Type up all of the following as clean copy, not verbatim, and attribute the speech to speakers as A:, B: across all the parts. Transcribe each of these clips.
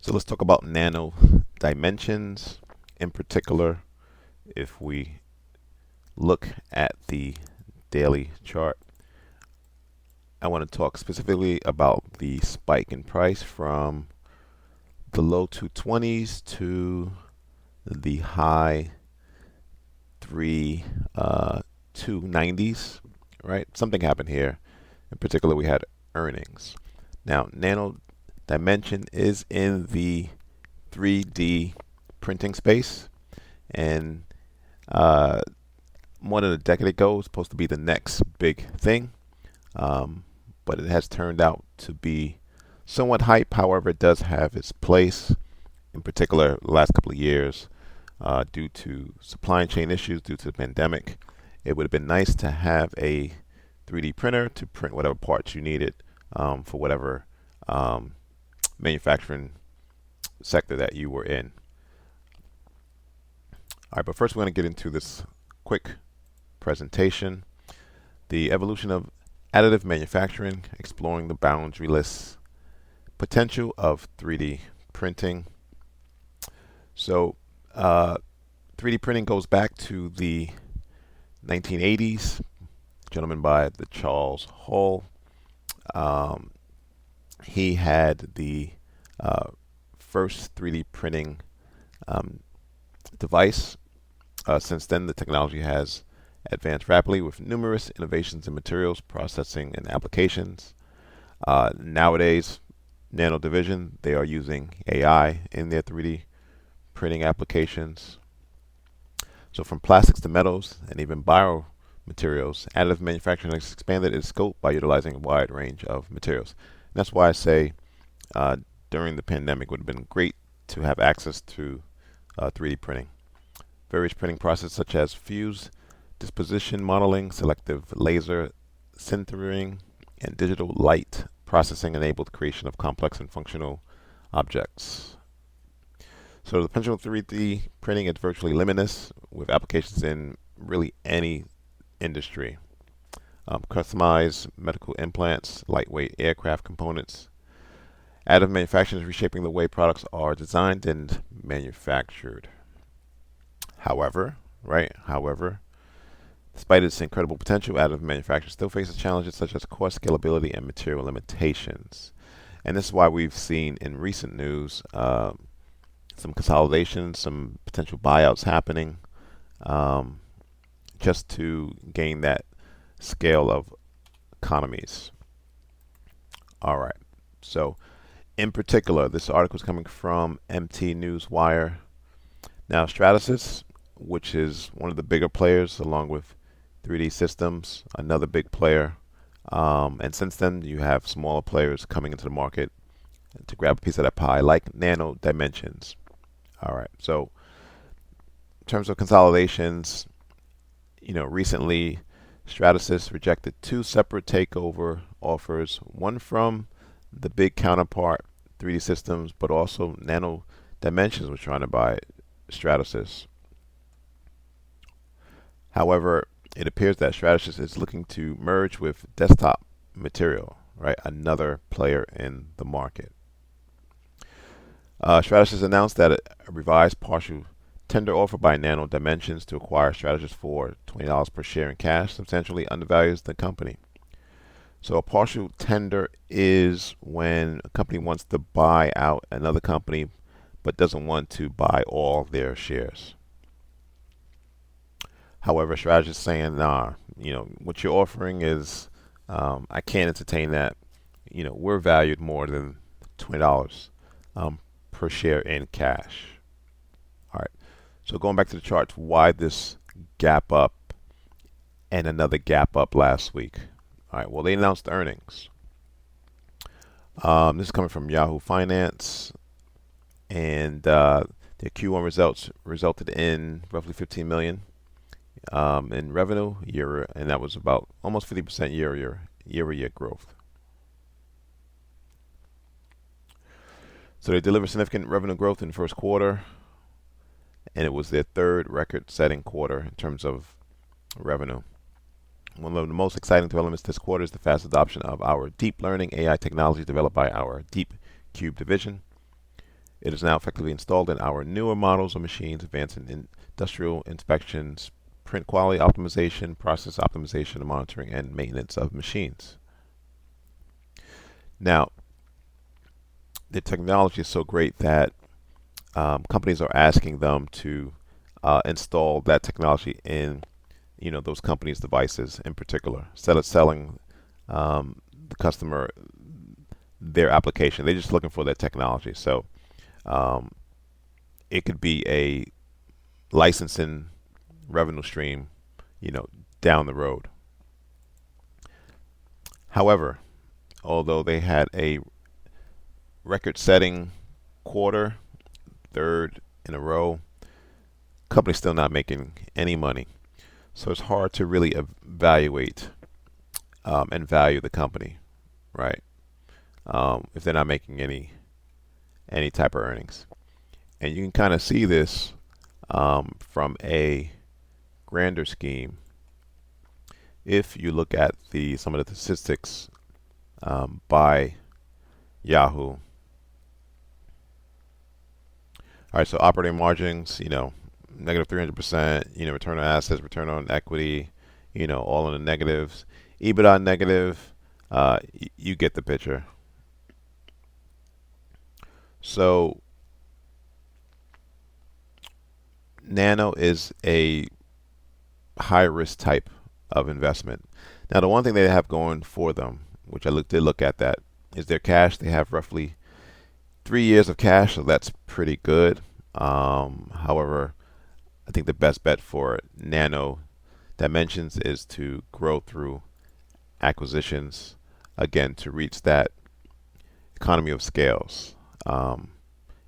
A: So let's talk about nano dimensions. In particular, if we look at the daily chart, I want to talk specifically about the spike in price from the low 220s to the high 290s, right? Something happened here. In particular, we had earnings. Now, Nano Dimension is in the 3D printing space, and more than a decade ago, it was supposed to be the next big thing, but it has turned out to be somewhat hype. However, it does have its place, in particular, the last couple of years, due to supply chain issues, due to the pandemic. It would have been nice to have a 3D printer to print whatever parts you needed for whatever manufacturing sector that you were in. All right, but first we're going to get into this quick presentation. The evolution of additive manufacturing, exploring the boundaryless potential of 3D printing. So 3D printing goes back to the 1980s. A gentleman by the Charles Hall. He had the first 3D printing device. Since then, the technology has advanced rapidly with numerous innovations in materials, processing, and applications. Nowadays, Nano Division, they are using AI in their 3D printing applications. So from plastics to metals and even biomaterials, additive manufacturing has expanded its scope by utilizing a wide range of materials. And that's why I say during the pandemic it would have been great to have access to 3D printing. Various printing processes such as fuse, disposition modeling, selective laser sintering, and digital light processing enabled the creation of complex and functional objects. So the potential of 3D printing is virtually limitless with applications in really any industry. Customized medical implants, lightweight aircraft components. Additive manufacturing is reshaping the way products are designed and manufactured. However, despite its incredible potential, additive manufacturing still faces challenges such as cost, scalability, and material limitations. And this is why we've seen in recent news some consolidation, some potential buyouts happening, just to gain that scale of economies. All right. So, in particular, this article is coming from MT Newswire. Now, Stratasys, which is one of the bigger players, along with 3D Systems, another big player. And since then, you have smaller players coming into the market to grab a piece of that pie, like Nano Dimensions. All right. So, in terms of consolidations, recently Stratasys rejected two separate takeover offers, one from the big counterpart 3D Systems, but also Nano Dimensions was trying to buy Stratasys. However, it appears that Stratasys is looking to merge with Desktop Material, right? Another player in the market. Stratasys announced that a revised partial tender offer by Nano Dimensions to acquire Stratasys for $20 per share in cash substantially undervalues the company. So a partial tender is when a company wants to buy out another company but doesn't want to buy all their shares. However, Stratasys is saying, nah, what you're offering is, I can't entertain that. We're valued more than $20 per share in cash. All right. So going back to the charts, why this gap up and another gap up last week? All right. Well, they announced earnings. This is coming from Yahoo Finance, and their Q1 results resulted in roughly 15 million in revenue year, and that was about almost 50% year-over-year growth. So they delivered significant revenue growth in the first quarter, and it was their third record-setting quarter in terms of revenue. One of the most exciting developments this quarter is the fast adoption of our deep learning AI technology developed by our Deep Cube division. It is now effectively installed in our newer models of machines, advancing industrial inspections, print quality optimization, process optimization, monitoring, and maintenance of machines. Now, the technology is so great that companies are asking them to install that technology in those companies' devices in particular, instead of selling the customer their application. They're just looking for that technology. So um, it could be a licensing revenue stream, you know, down the road. However, although they had a record-setting quarter, third in a row, company's still not making any money. So it's hard to really evaluate and value the company, right? If they're not making any type of earnings. And you can kind of see this from a grander scheme if you look at some of the statistics by Yahoo. All right, so operating margins, negative 300%, return on assets, return on equity, all in the negatives. EBITDA negative, you get the picture. So Nano is a high risk type of investment. Now, the one thing they have going for them, which I did look at that, is their cash. They have roughly 3 years of cash, so that's pretty good. However, I think the best bet for Nano Dimensions is to grow through acquisitions, again, to reach that economy of scales.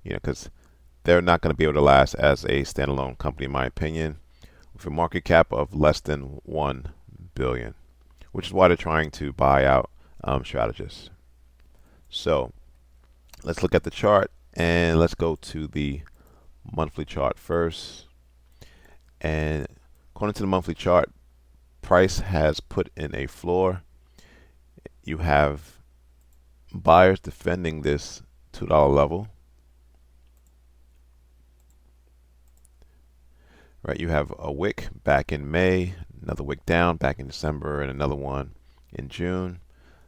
A: Because they're not going to be able to last as a standalone company, in my opinion, with a market cap of less than 1 billion, which is why they're trying to buy out strategists. So let's look at the chart, and let's go to the monthly chart first. And according to the monthly chart, price has put in a floor. You have buyers defending this $2 level. Right, you have a wick back in May, another wick down back in December, and another one in June.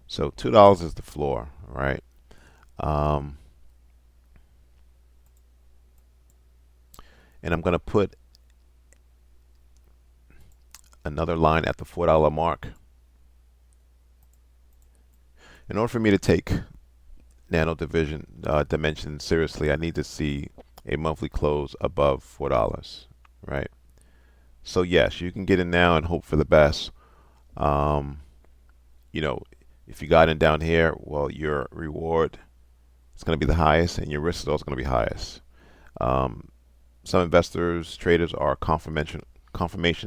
A: So $2 is the floor, right? And I'm going to put another line at the $4 mark. In order for me to take Nano Dimension seriously, I need to see a monthly close above $4, right? So yes, you can get in now and hope for the best. If you got in down here, well, your reward is going to be the highest, and your risk is also going to be highest. Some investors, traders are confirmation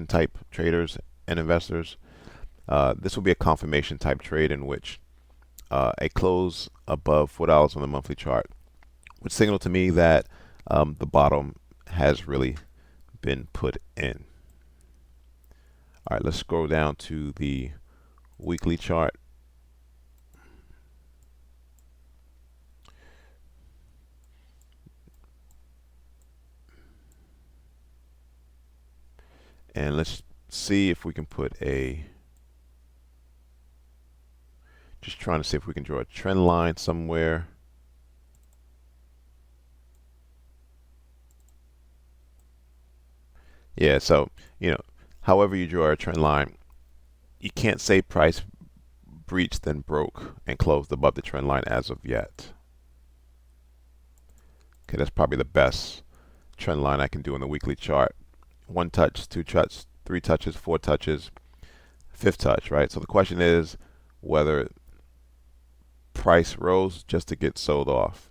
A: type traders and investors. This will be a confirmation type trade in which a close above $4 on the monthly chart would signal to me that the bottom has really been put in. All right, let's scroll down to the weekly chart. And let's see if we can just trying to see if we can draw a trend line somewhere. Yeah, so, however you draw a trend line, you can't say price breached, then broke, and closed above the trend line as of yet. Okay, that's probably the best trend line I can do in the weekly chart. 1 touch, 2 touches, 3 touches, 4 touches, 5th touch, right? So the question is whether price rose just to get sold off.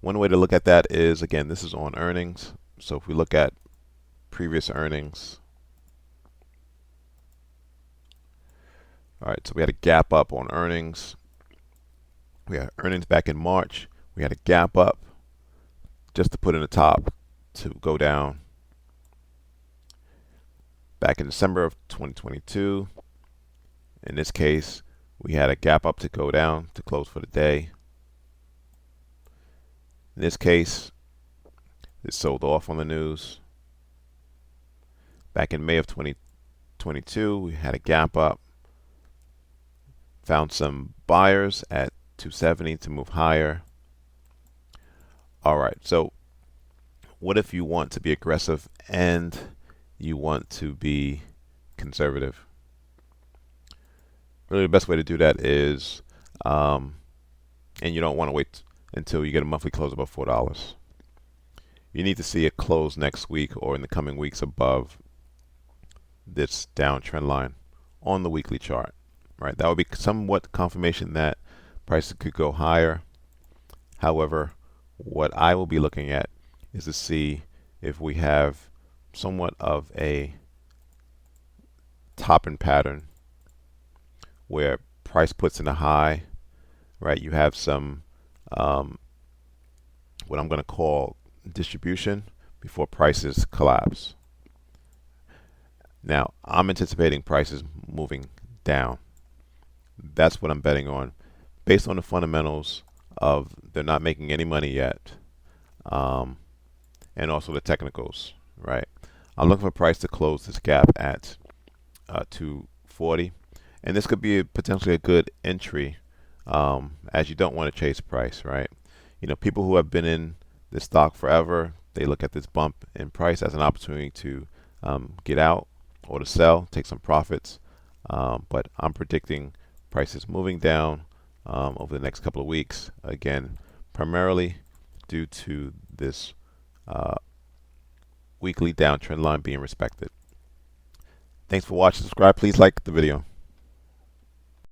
A: One way to look at that is, again, this is on earnings. So if we look at previous earnings, all right, so we had a gap up on earnings. We had earnings back in March. We had a gap up just to put in the top to go down. Back in December of 2022, in this case, we had a gap up to go down to close for the day. In this case, it sold off on the news. Back in May of 2022, we had a gap up. Found some buyers at 270 to move higher. All right, so what if you want to be aggressive and you want to be conservative? Really, the best way to do that is, and you don't want to wait until you get a monthly close above $4. You need to see it close next week or in the coming weeks above this downtrend line on the weekly chart, right? That would be somewhat confirmation that prices could go higher. However, what I will be looking at is to see if we have somewhat of a top-end pattern where price puts in a high, right? You have some what I'm going to call distribution before prices collapse. Now, I'm anticipating prices moving down. That's what I'm betting on, based on the fundamentals of they're not making any money yet, and also the technicals, right? I'm looking for price to close this gap at 240, and this could be potentially a good entry, as you don't want to chase price, right? You know, people who have been in this stock forever, they look at this bump in price as an opportunity to get out or to sell, take some profits. But I'm predicting prices moving down over the next couple of weeks. Again, primarily due to this weekly downtrend line being respected. Thanks for watching. Subscribe. Please like the video.